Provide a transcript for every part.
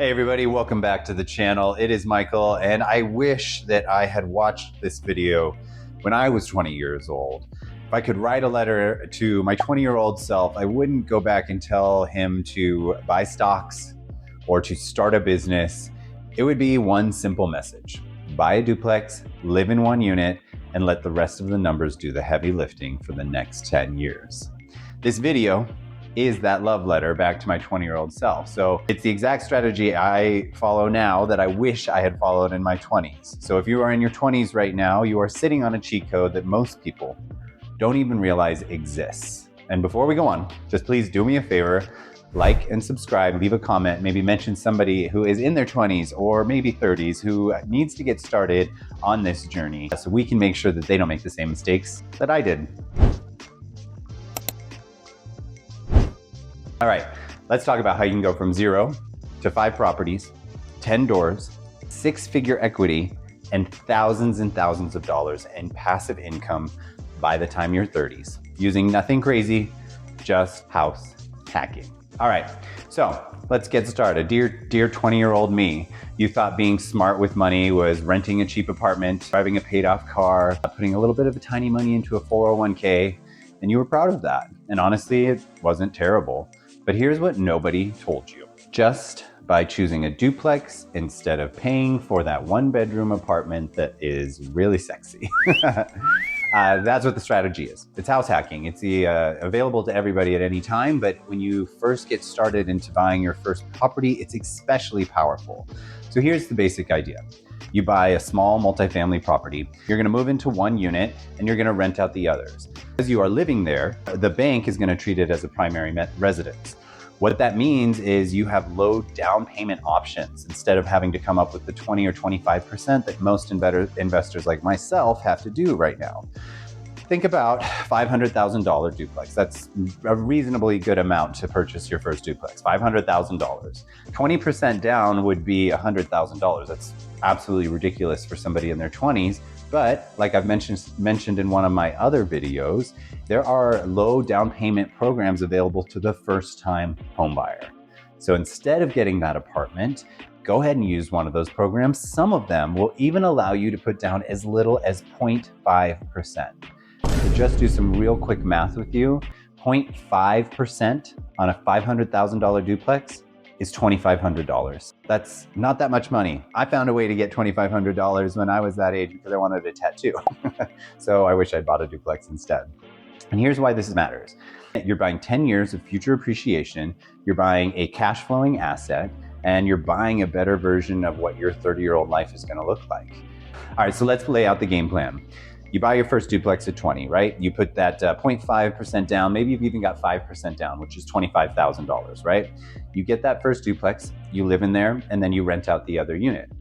Hey everybody, welcome back to the channel. It is Michael, and I wish that I had watched this video when I was 20 years old. If I could write a letter to my 20-year-old self, I wouldn't go back and tell him to buy stocks or to start a business. It would be one simple message. Buy a duplex, live in one unit, and let the rest of the numbers do the heavy lifting for the next 10 years. This video is that love letter back to my 20-year-old self. So it's the exact strategy I follow now that I wish I had followed in my 20s. So if you are in your 20s right now, you are sitting on a cheat code that most people don't even realize exists. And before we go on, just please do me a favor, like and subscribe, leave a comment, maybe mention somebody who is in their 20s or maybe 30s who needs to get started on this journey so we can make sure that they don't make the same mistakes that I did. All right, let's talk about how you can go from 0 to 5 properties, 10 doors, 6-figure equity, and thousands of dollars in passive income by the time you're 30s, using nothing crazy, just house hacking. All right, so let's get started. Dear 20-year-old me, you thought being smart with money was renting a cheap apartment, driving a paid off car, putting a little bit of tiny money into a 401k, and you were proud of that. And honestly, it wasn't terrible. But here's what nobody told you. Just by choosing a duplex instead of paying for that 1-bedroom apartment that is really sexy. That's what the strategy is. It's house hacking. It's available to everybody at any time, but when you first get started into buying your first property, it's especially powerful. So here's the basic idea. You buy a small multifamily property, you're gonna move into one unit and you're gonna rent out the others. As you are living there, the bank is gonna treat it as a primary residence. What that means is you have low down payment options instead of having to come up with the 20 or 25% that most investors like myself have to do right now. Think about $500,000 duplex. That's a reasonably good amount to purchase your first duplex, $500,000. 20% down would be $100,000. That's absolutely ridiculous for somebody in their 20s. But like I've mentioned in one of my other videos, there are low down payment programs available to the first-time homebuyer. So instead of getting that apartment, go ahead and use one of those programs. Some of them will even allow you to put down as little as 0.5%. To just do some real quick math with you, 0.5% on a $500,000 duplex is $2,500. That's not that much money. I found a way to get $2,500 when I was that age because I wanted a tattoo. So I wish I'd bought a duplex instead. And here's why this matters. You're buying 10 years of future appreciation, you're buying a cash flowing asset, and you're buying a better version of what your 30-year-old life is gonna look like. All right, so let's lay out the game plan. You buy your first duplex at 20, right? You put that 0.5% down, maybe you've even got 5% down, which is $25,000, right? You get that first duplex, you live in there, and then you rent out the other unit.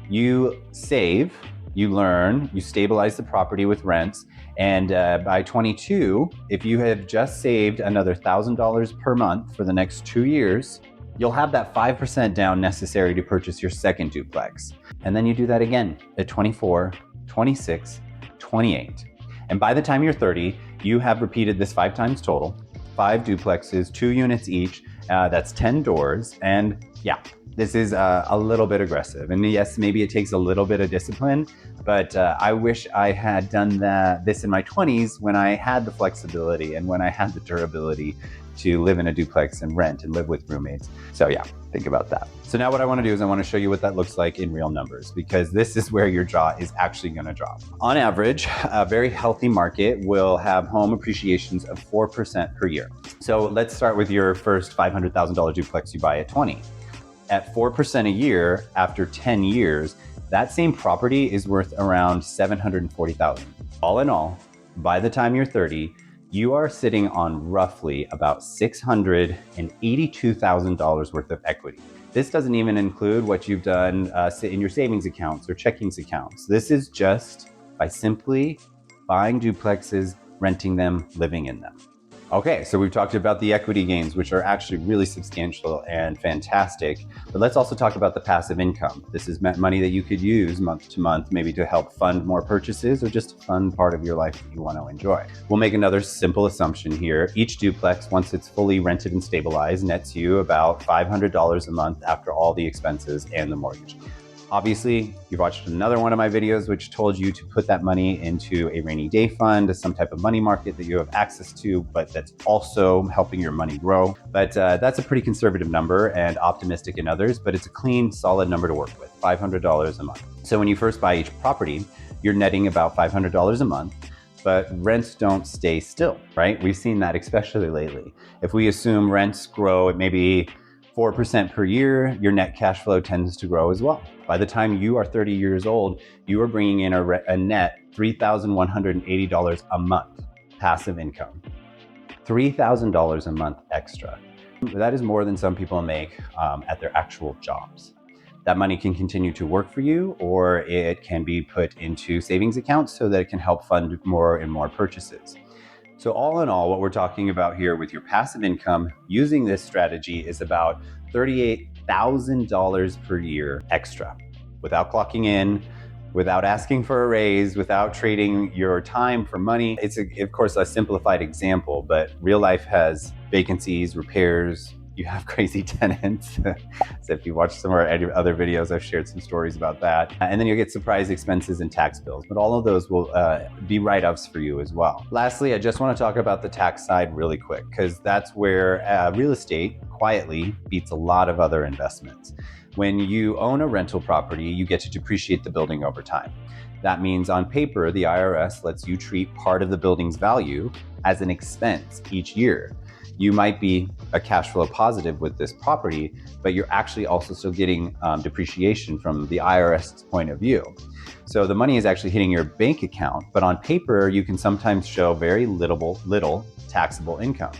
You save, you learn, you stabilize the property with rents, and by 22, if you have just saved another $1,000 per month for the next 2 years, you'll have that 5% down necessary to purchase your second duplex. And then you do that again at 24, 26, 28. And by the time you're 30, you have repeated this 5 times total, 5 duplexes, 2 units each, that's 10 doors. And yeah, this is a little bit aggressive. And yes, maybe it takes a little bit of discipline, but I wish I had done this in my 20s when I had the flexibility and when I had the durability to live in a duplex and rent and live with roommates. So yeah, think about that. So now what I wanna do is I wanna show you what that looks like in real numbers, because this is where your jaw is actually gonna drop. On average, a very healthy market will have home appreciations of 4% per year. So let's start with your first $500,000 duplex you buy at 20. At 4% a year, after 10 years, that same property is worth around $740,000. All in all, by the time you're 30, you are sitting on roughly about $682,000 worth of equity. This doesn't even include what you've done in your savings accounts or checkings accounts. This is just by simply buying duplexes, renting them, living in them. Okay, so we've talked about the equity gains, which are actually really substantial and fantastic. But let's also talk about the passive income. This is money that you could use month to month, maybe to help fund more purchases or just to fund part of your life that you want to enjoy. We'll make another simple assumption here. Each duplex, once it's fully rented and stabilized, nets you about $500 a month after all the expenses and the mortgage. Obviously, you've watched another one of my videos which told you to put that money into a rainy day fund, some type of money market that you have access to, but that's also helping your money grow. But that's a pretty conservative number and optimistic in others, but it's a clean, solid number to work with, $500 a month. So when you first buy each property, you're netting about $500 a month, but rents don't stay still, right? We've seen that especially lately. If we assume rents grow at maybe 4% per year, your net cash flow tends to grow as well. By the time you are 30 years old, you are bringing in a net $3,180 a month passive income. $3,000 a month extra. That is more than some people make at their actual jobs. That money can continue to work for you, or it can be put into savings accounts so that it can help fund more and more purchases. So all in all, what we're talking about here with your passive income using this strategy is about $38,000 per year extra, without clocking in, without asking for a raise, without trading your time for money. It's of course a simplified example, but real life has vacancies, repairs, you have crazy tenants. So if you watch some of our other videos, I've shared some stories about that. And then you'll get surprise expenses and tax bills, but all of those will be write-offs for you as well. Lastly, I just want to talk about the tax side really quick, because that's where real estate quietly beats a lot of other investments. When you own a rental property, you get to depreciate the building over time. That means on paper, the IRS lets you treat part of the building's value as an expense each year. You might be a cash flow positive with this property, but you're actually also still getting depreciation from the IRS's point of view. So the money is actually hitting your bank account, but on paper, you can sometimes show very little taxable income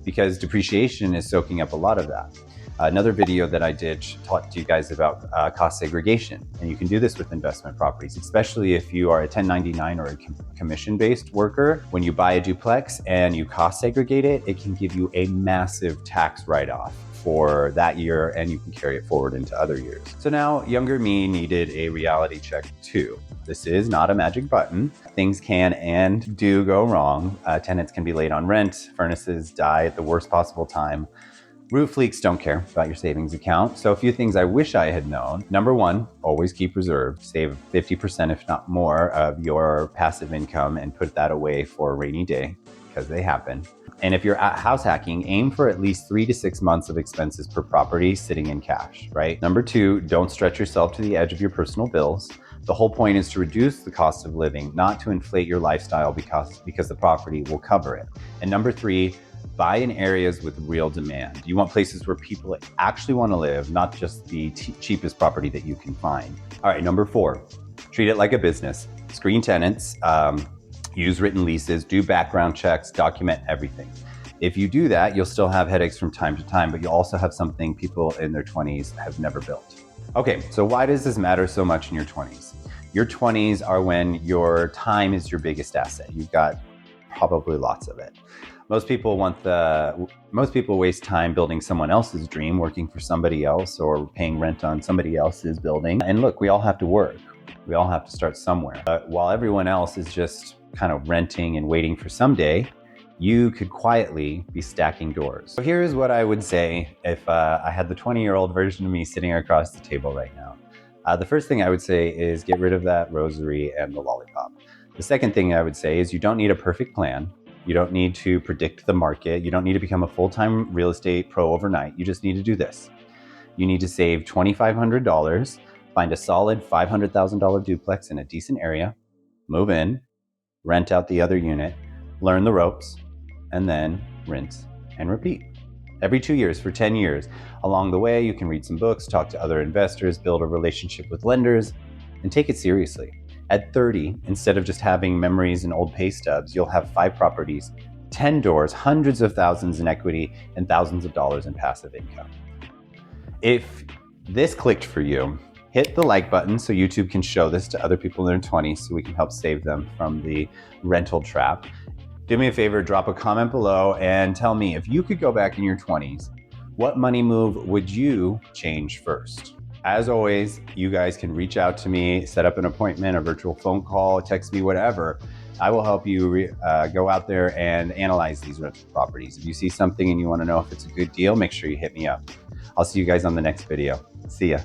because depreciation is soaking up a lot of that. Another video that I did talked to you guys about cost segregation, and you can do this with investment properties, especially if you are a 1099 or a commission-based worker. When you buy a duplex and you cost segregate it, it can give you a massive tax write-off for that year, and you can carry it forward into other years. So now younger me needed a reality check too. This is not a magic button. Things can and do go wrong. Tenants can be late on rent, furnaces die at the worst possible time. Roof leaks don't care about your savings account. So a few things I wish I had known. Number one, always keep reserved. Save 50%, if not more, of your passive income and put that away for a rainy day, because they happen. And if you're house hacking, aim for at least 3 to 6 months of expenses per property sitting in cash, right? Number two, don't stretch yourself to the edge of your personal bills. The whole point is to reduce the cost of living, not to inflate your lifestyle because the property will cover it. And number three, buy in areas with real demand. You want places where people actually want to live, not just the cheapest property that you can find. All right, number four, treat it like a business. Screen tenants, use written leases, do background checks, document everything. If you do that, you'll still have headaches from time to time, but you'll also have something people in their 20s have never built. Okay, so why does this matter so much in your 20s? Your 20s are when your time is your biggest asset. You've got probably lots of it. Most people waste time building someone else's dream, working for somebody else or paying rent on somebody else's building. And look, we all have to work. We all have to start somewhere. But while everyone else is just kind of renting and waiting for someday, you could quietly be stacking doors. So here's what I would say if I had the 20-year-old version of me sitting across the table right now. The first thing I would say is get rid of that rosary and the lollipop. The second thing I would say is you don't need a perfect plan. You don't need to predict the market. You don't need to become a full-time real estate pro overnight. You just need to do this. You need to save $2,500, find a solid $500,000 duplex in a decent area, move in, rent out the other unit, learn the ropes, and then rinse and repeat. Every 2 years for 10 years. Along the way, you can read some books, talk to other investors, build a relationship with lenders, and take it seriously. At 30, instead of just having memories and old pay stubs, you'll have 5 properties, 10 doors, hundreds of thousands in equity, and thousands of dollars in passive income. If this clicked for you, hit the like button so YouTube can show this to other people in their 20s so we can help save them from the rental trap. Do me a favor, drop a comment below and tell me, if you could go back in your 20s, what money move would you change first? As always, you guys can reach out to me, set up an appointment, a virtual phone call, text me, whatever. I will help you go out there and analyze these rental properties. If you see something and you want to know if it's a good deal, make sure you hit me up. I'll see you guys on the next video. See ya.